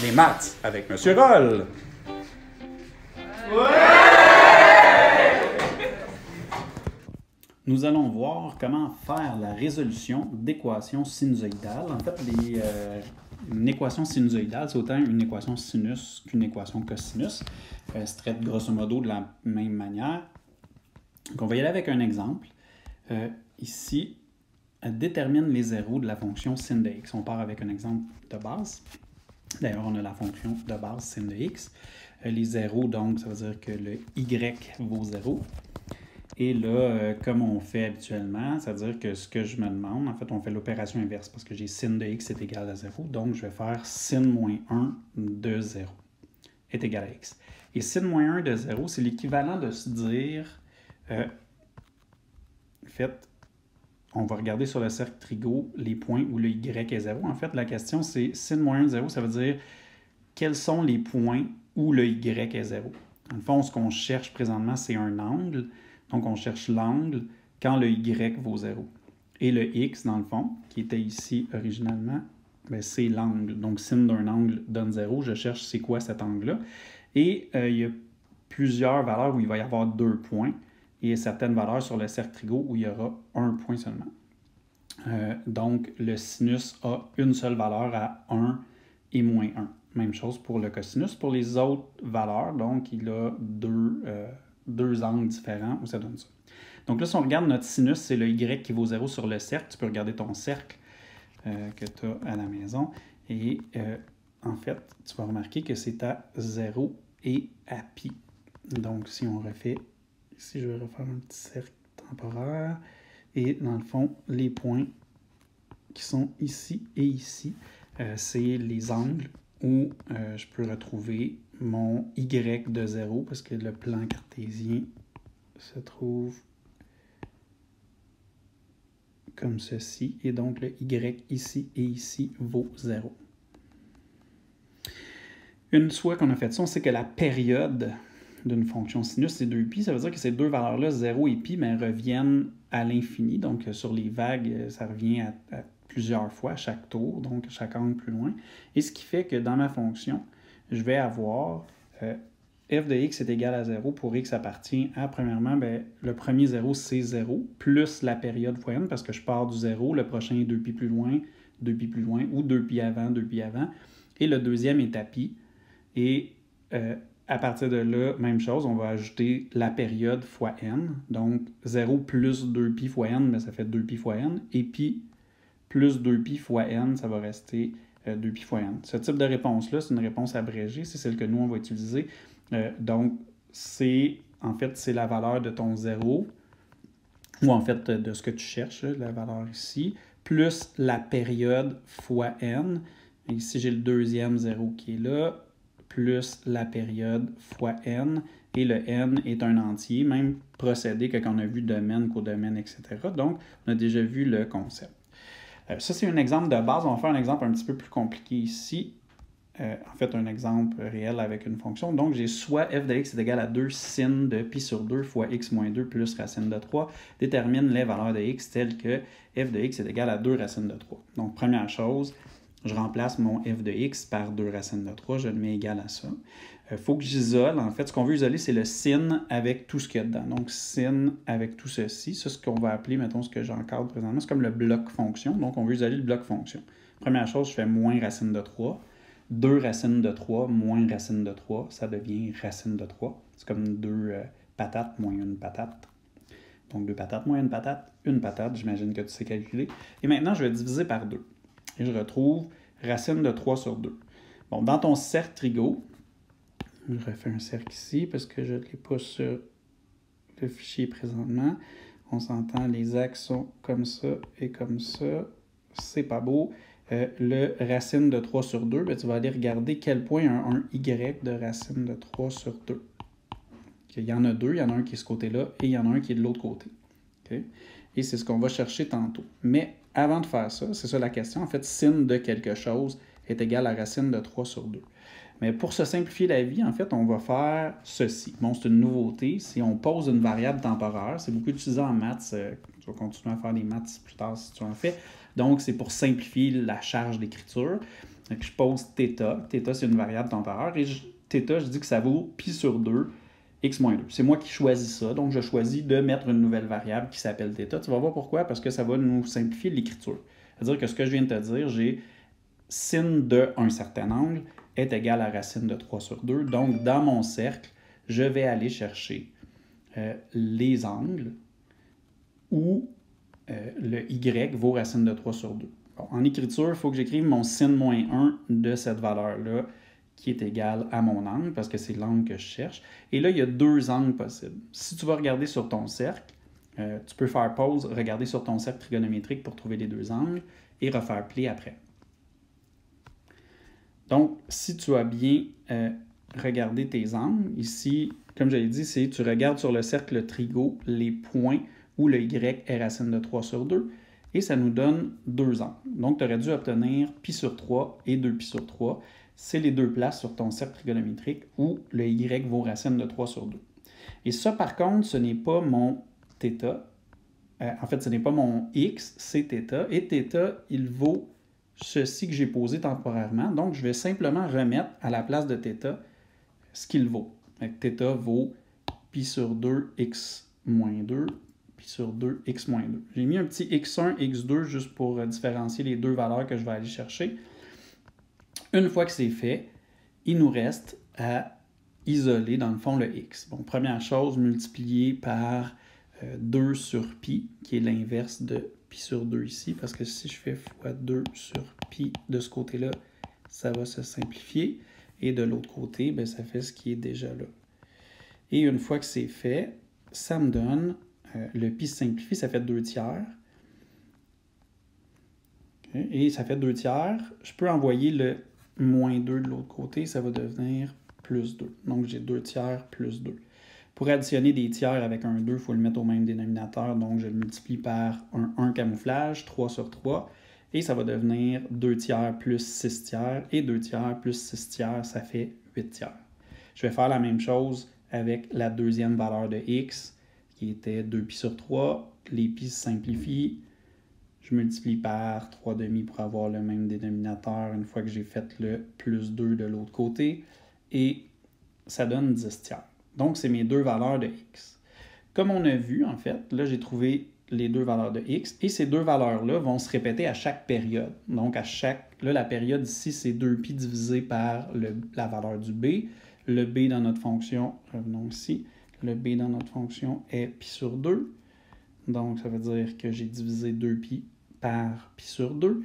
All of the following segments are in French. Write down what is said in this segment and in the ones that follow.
Les maths avec Monsieur Roll. Nous allons voir comment faire la résolution d'équations sinusoïdales. En fait, une équation sinusoïdale, c'est autant une équation sinus qu'une équation cosinus. Se traite grosso modo de la même manière. Donc, on va y aller avec un exemple. Ici, détermine les zéros de la fonction sin de x. On part avec un exemple de base. D'ailleurs, on a la fonction de base sin de x. Les zéros, donc, ça veut dire que le y vaut 0. Et là, comme on fait habituellement, c'est-à-dire que ce que je me demande, en fait, on fait l'opération inverse parce que j'ai sin de x est égal à 0. Donc, je vais faire sin moins 1 de 0 est égal à x. Et sin moins 1 de 0, c'est l'équivalent de se dire, en fait, on va regarder sur le cercle trigo les points où le y est 0. En fait, la question, c'est sin moins 1 de 0, ça veut dire quels sont les points où le y est 0. Dans le fond, ce qu'on cherche présentement, c'est un angle. Donc, on cherche l'angle quand le y vaut 0. Et le x, dans le fond, qui était ici originalement, c'est l'angle. Donc, sin d'un angle donne 0. Je cherche c'est quoi cet angle-là. Et il y a plusieurs valeurs où il va y avoir 2 points. Et certaines valeurs sur le cercle trigo où il y aura 1 point seulement. Donc, le sinus a une seule valeur à 1 et moins 1. Même chose pour le cosinus. Pour les autres valeurs, donc, il a deux angles différents où ça donne ça. Donc là, si on regarde notre sinus, c'est le y qui vaut 0 sur le cercle. Tu peux regarder ton cercle que tu as à la maison. Et en fait, tu vas remarquer que c'est à 0 et à pi. Donc, si on refait, ici, je vais refaire un petit cercle temporaire. Et dans le fond, les points qui sont ici et ici, c'est les angles où je peux retrouver mon y de 0 parce que le plan cartésien se trouve comme ceci. Et donc, le y ici et ici vaut 0. Une fois qu'on a fait ça, on sait que la période d'une fonction sinus, c'est 2π. Ça veut dire que ces deux valeurs-là, 0 et pi, reviennent à l'infini. Donc, sur les vagues, ça revient à plusieurs fois à chaque tour, donc chaque angle plus loin. Et ce qui fait que dans ma fonction, je vais avoir f de x est égal à 0 pour x appartient à, premièrement, le premier 0, c'est 0, plus la période fois n, parce que je pars du 0, le prochain est 2π plus loin, 2π plus loin, ou 2π avant, 2π avant. Et le deuxième est à pi. Et à partir de là, même chose, on va ajouter la période fois n. Donc, 0 plus 2π fois n, ça fait 2π fois n. Et pi plus 2π fois n, ça va rester 2π fois n. Ce type de réponse-là, c'est une réponse abrégée. C'est celle que nous, on va utiliser. Donc, en fait, c'est la valeur de ton 0, ou en fait, de ce que tu cherches, la valeur ici, plus la période fois n. Et ici, j'ai le deuxième 0 qui est là, plus la période fois n, et le n est un entier, même procédé que quand on a vu domaine, codomaine, etc. Donc, on a déjà vu le concept. Ça, c'est un exemple de base. On va faire un exemple un petit peu plus compliqué ici. En fait, un exemple réel avec une fonction. Donc, j'ai soit f de x est égal à 2 sin de pi sur 2 fois x moins 2 plus racine de 3. Détermine les valeurs de x telles que f de x est égal à 2 racine de 3. Donc, première chose, je remplace mon f de x par 2 racines de 3. Je le mets égal à ça. Il faut que j'isole. En fait, ce qu'on veut isoler, c'est le sin avec tout ce qu'il y a dedans. Donc, sin avec tout ceci. C'est ce qu'on va appeler, mettons, ce que j'encadre présentement. C'est comme le bloc fonction. Donc, on veut isoler le bloc fonction. Première chose, je fais moins racine de 3. 2 racines de 3 moins racine de 3, ça devient racine de 3. C'est comme 2 patates moins une patate. Donc, 2 patates moins une patate. J'imagine que tu sais calculer. Et maintenant, je vais diviser par 2. Et je retrouve racine de 3 sur 2. Bon, dans ton cercle trigo, je refais un cercle ici parce que je ne l'ai pas sur le fichier présentement. On s'entend, les axes sont comme ça et comme ça. C'est pas beau. Le racine de 3 sur 2, tu vas aller regarder quel point un y de racine de 3 sur 2. Il y en a deux, il y en a un qui est de ce côté-là et il y en a un qui est de l'autre côté. Okay? Et c'est ce qu'on va chercher tantôt. Mais avant de faire ça, c'est ça la question. En fait, sin de quelque chose est égal à racine de 3 sur 2. Mais pour se simplifier la vie, en fait, on va faire ceci. Bon, c'est une nouveauté. Si on pose une variable temporaire, c'est beaucoup utilisé en maths. Tu vas continuer à faire des maths plus tard si tu en fais. Donc, c'est pour simplifier la charge d'écriture. Donc, je pose θ. θ, c'est une variable temporaire. Et θ, je dis que ça vaut pi sur 2, x moins 2. C'est moi qui choisis ça. Donc, je choisis de mettre une nouvelle variable qui s'appelle θ. Tu vas voir pourquoi. Parce que ça va nous simplifier l'écriture. C'est-à-dire que ce que je viens de te dire, j'ai sin de un certain angle est égal à racine de 3 sur 2. Donc, dans mon cercle, je vais aller chercher les angles où le y vaut racine de 3 sur 2. Bon, en écriture, il faut que j'écrive mon sin moins 1 de cette valeur-là qui est égale à mon angle, parce que c'est l'angle que je cherche. Et là, il y a deux angles possibles. Si tu vas regarder sur ton cercle, tu peux faire pause, regarder sur ton cercle trigonométrique pour trouver les deux angles et refaire pli après. Donc, si tu as bien regardé tes angles, ici, comme je l'ai dit, c'est tu regardes sur le cercle trigo les points où le y est racine de 3 sur 2, et ça nous donne deux angles. Donc, tu aurais dû obtenir pi sur 3 et 2 pi sur 3. C'est les deux places sur ton cercle trigonométrique où le y vaut racine de 3 sur 2. Et ça, par contre, ce n'est pas mon θ. En fait, ce n'est pas mon x, c'est θ. Et θ, il vaut ceci que j'ai posé temporairement. Donc, je vais simplement remettre à la place de θ ce qu'il vaut. θ vaut pi sur 2, x moins 2, pi sur 2, x moins 2. J'ai mis un petit x1, x2 juste pour différencier les deux valeurs que je vais aller chercher. Une fois que c'est fait, il nous reste à isoler, dans le fond, le x. Bon, première chose, multiplier par 2 sur pi, qui est l'inverse de pi sur 2 ici, parce que si je fais fois 2 sur pi de ce côté-là, ça va se simplifier. Et de l'autre côté, bien, ça fait ce qui est déjà là. Et une fois que c'est fait, ça me donne, le pi se simplifie, ça fait 2 tiers. Okay. Et ça fait 2 tiers. Je peux envoyer le moins 2 de l'autre côté, ça va devenir plus 2. Donc, j'ai 2 tiers plus 2. Pour additionner des tiers avec un 2, il faut le mettre au même dénominateur. Donc, je le multiplie par un 1 camouflage, 3 sur 3. Et ça va devenir 2 tiers plus 6 tiers. Et 2 tiers plus 6 tiers, ça fait 8 tiers. Je vais faire la même chose avec la deuxième valeur de x, qui était 2 pi sur 3. Les pi se simplifient. Je multiplie par 3 demi pour avoir le même dénominateur une fois que j'ai fait le plus 2 de l'autre côté. Et ça donne 10 tiers. Donc, c'est mes deux valeurs de x. Comme on a vu, en fait, là, j'ai trouvé les deux valeurs de x. Et ces deux valeurs-là vont se répéter à chaque période. Donc, là, la période ici, c'est 2pi divisé par la valeur du b. Le b dans notre fonction, revenons ici, le b dans notre fonction est pi sur 2. Donc, ça veut dire que j'ai divisé 2pi par pi sur 2.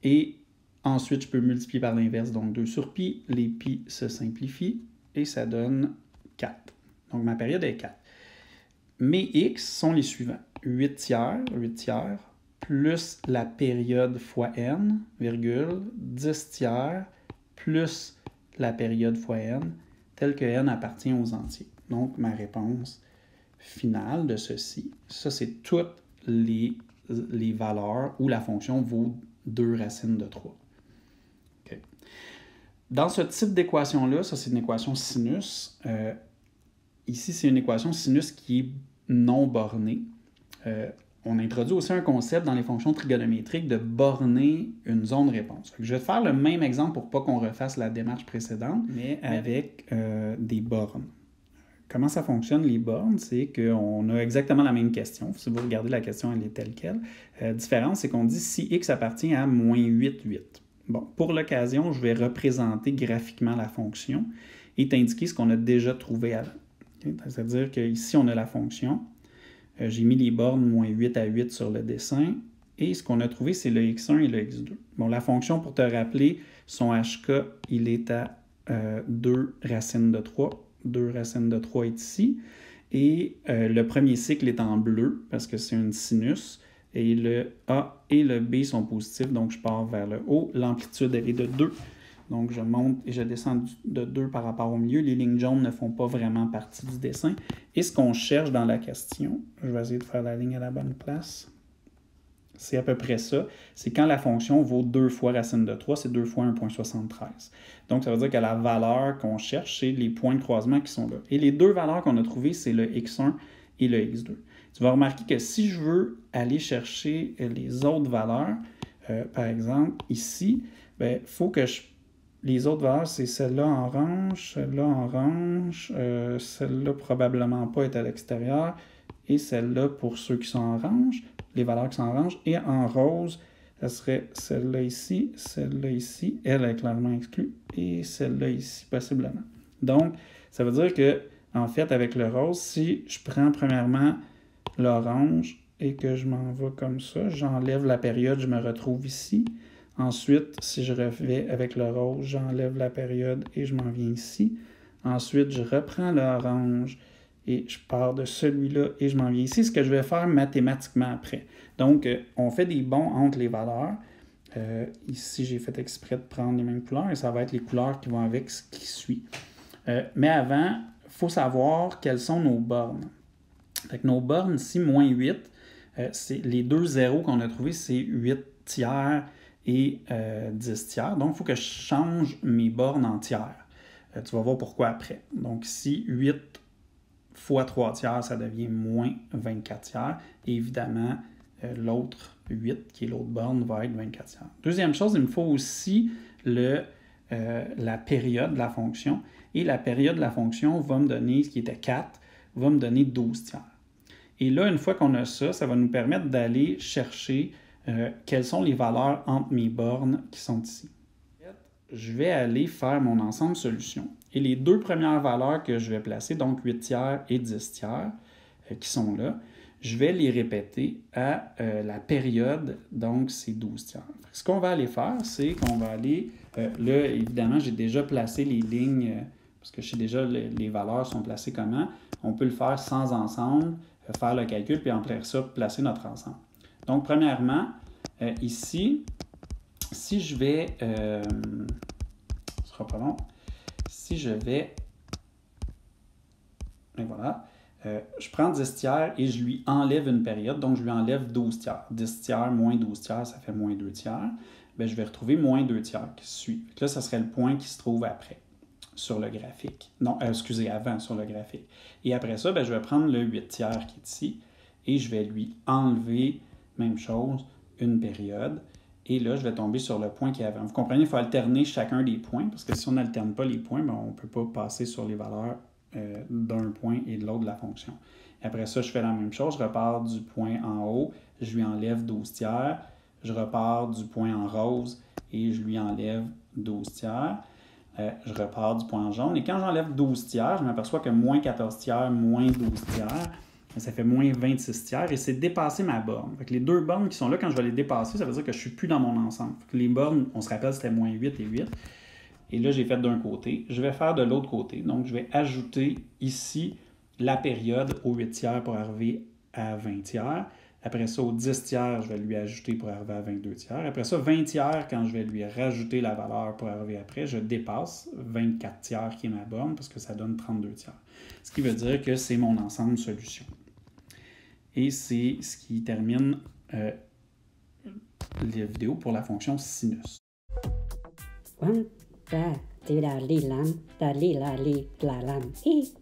Et ensuite, je peux multiplier par l'inverse, donc 2 sur pi. Les pi se simplifient et ça donne 4. Donc, ma période est 4. Mes x sont les suivants. 8 tiers, plus la période fois n, virgule, 10 tiers, plus la période fois n, tel que n appartient aux entiers. Donc, ma réponse finale de ceci, ça, c'est toutes les valeurs où la fonction vaut 2 racines de 3. Okay. Dans ce type d'équation-là, ça, c'est une équation sinus. Ici, c'est une équation sinus qui est non bornée. On introduit aussi un concept dans les fonctions trigonométriques de borner une zone réponse. Je vais faire le même exemple pour ne pas qu'on refasse la démarche précédente, mais avec des bornes. Comment ça fonctionne, les bornes? C'est qu'on a exactement la même question. Si vous regardez la question, elle est telle quelle. La différence, c'est qu'on dit si x appartient à moins 8, 8. Bon, pour l'occasion, je vais représenter graphiquement la fonction et t'indiquer ce qu'on a déjà trouvé avant. Okay? C'est-à-dire qu'ici, on a la fonction. J'ai mis les bornes moins 8 à 8 sur le dessin. Et ce qu'on a trouvé, c'est le x1 et le x2. Bon, la fonction, pour te rappeler, son hk, il est à 2 racines de 3. 2 racines de 3 est ici. Et le premier cycle est en bleu, parce que c'est une sinus. Et le A et le B sont positifs, donc je pars vers le haut. L'amplitude, elle est de 2. Donc, je monte et je descends de 2 par rapport au milieu. Les lignes jaunes ne font pas vraiment partie du dessin. Et ce qu'on cherche dans la question, je vais essayer de faire la ligne à la bonne place. C'est à peu près ça. C'est quand la fonction vaut 2 fois racine de 3, c'est 2 fois 1,73. Donc, ça veut dire que la valeur qu'on cherche, c'est les points de croisement qui sont là. Et les deux valeurs qu'on a trouvées, c'est le x1 et le x2. Tu vas remarquer que si je veux aller chercher les autres valeurs, par exemple, ici, il faut que les autres valeurs, c'est celle-là en orange, celle-là probablement pas est à l'extérieur, et celle-là pour ceux qui sont en orange, les valeurs qui sont en orange, et en rose, ça serait celle-là ici, elle est clairement exclue, et celle-là ici, possiblement. Donc, ça veut dire que, en fait, avec le rose, si je prends premièrement l'orange et que je m'en vais comme ça, j'enlève la période, je me retrouve ici. Ensuite, si je refais avec le rose, j'enlève la période et je m'en viens ici. Ensuite, je reprends l'orange et je pars de celui-là et je m'en viens ici, ce que je vais faire mathématiquement après. Donc, on fait des bonds entre les valeurs. Ici, j'ai fait exprès de prendre les mêmes couleurs et ça va être les couleurs qui vont avec ce qui suit. Mais avant, il faut savoir quelles sont nos bornes. Fait que nos bornes ici, moins 8, les deux zéros qu'on a trouvés, c'est 8 tiers et 10 tiers. Donc, il faut que je change mes bornes en tiers. Tu vas voir pourquoi après. Donc, ici, 8 fois 3 tiers, ça devient moins 24 tiers. Et évidemment, l'autre 8, qui est l'autre borne, va être 24 tiers. Deuxième chose, il me faut aussi la période de la fonction. Et la période de la fonction va me donner, ce qui était 4, va me donner 12 tiers. Et là, une fois qu'on a ça, ça va nous permettre d'aller chercher quelles sont les valeurs entre mes bornes qui sont ici. Je vais aller faire mon ensemble solution. Et les deux premières valeurs que je vais placer, donc 8 tiers et 10 tiers, qui sont là, je vais les répéter à la période, donc c'est 12 tiers. Ce qu'on va aller faire, c'est qu'on va aller, là, évidemment, j'ai déjà placé les lignes, parce que je sais déjà les valeurs sont placées comment. On peut le faire sans ensemble, faire le calcul, puis après ça, placer notre ensemble. Donc, premièrement, ici, si je vais, ce sera pas long, si je vais, et voilà, je prends 10 tiers et je lui enlève une période, donc je lui enlève 12 tiers. 10 tiers moins 12 tiers, ça fait moins 2 tiers. Bien, je vais retrouver moins 2 tiers qui suit. Là, ça serait le point qui se trouve après sur le graphique. Non, excusez, avant sur le graphique. Et après ça, bien, je vais prendre le 8 tiers qui est ici et je vais lui enlever, même chose, une période. Et là, je vais tomber sur le point qui est avant. Vous comprenez, il faut alterner chacun des points, parce que si on n'alterne pas les points, bien, on ne peut pas passer sur les valeurs d'un point et de l'autre de la fonction. Après ça, je fais la même chose. Je repars du point en haut, je lui enlève 12 tiers. Je repars du point en rose et je lui enlève 12 tiers. Je repars du point en jaune. Et quand j'enlève 12 tiers, je m'aperçois que moins 14 tiers, moins 12 tiers, ça fait moins 26 tiers et c'est dépasser ma borne. Fait que les deux bornes qui sont là, quand je vais les dépasser, ça veut dire que je ne suis plus dans mon ensemble. Fait que les bornes, on se rappelle, c'était moins 8 et 8. Et là, j'ai fait d'un côté. Je vais faire de l'autre côté. Donc, je vais ajouter ici la période au 8 tiers pour arriver à 20 tiers. Après ça, au 10 tiers, je vais lui ajouter pour arriver à 22 tiers. Après ça, 20 tiers, quand je vais lui rajouter la valeur pour arriver après, je dépasse 24 tiers qui est ma borne parce que ça donne 32 tiers. Ce qui veut dire que c'est mon ensemble solution. Et c'est ce qui termine les vidéos pour la fonction sinus. Da, di, da, li, lam, da, li, la, li, la, lam, hi.